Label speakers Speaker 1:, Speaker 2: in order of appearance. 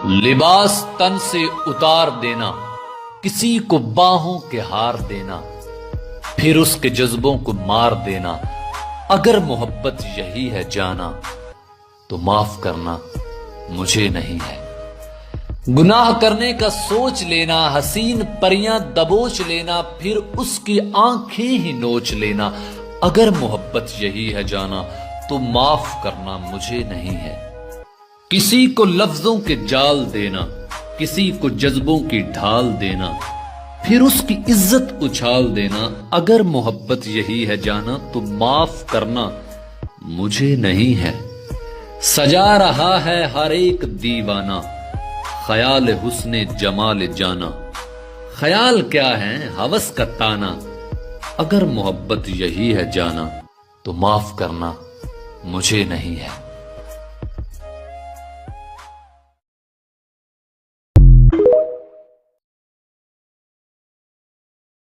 Speaker 1: لباس تن سے اتار دینا، کسی کو باہوں کے ہار دینا، پھر اس کے جذبوں کو مار دینا، اگر محبت یہی ہے جانا تو معاف کرنا مجھے نہیں ہے۔ گناہ کرنے کا سوچ لینا، حسین پریاں دبوچ لینا، پھر اس کی آنکھیں ہی نوچ لینا، اگر محبت یہی ہے جانا تو معاف کرنا مجھے نہیں ہے۔ کسی کو لفظوں کے جال دینا، کسی کو جذبوں کی ڈھال دینا، پھر اس کی عزت اچھال دینا، اگر محبت یہی ہے جانا تو معاف کرنا مجھے نہیں ہے۔ سجا رہا ہے ہر ایک دیوانہ، خیال حسن جمال جانا، خیال کیا ہے ہوس کا تانا، اگر محبت یہی ہے جانا تو معاف کرنا مجھے نہیں ہے۔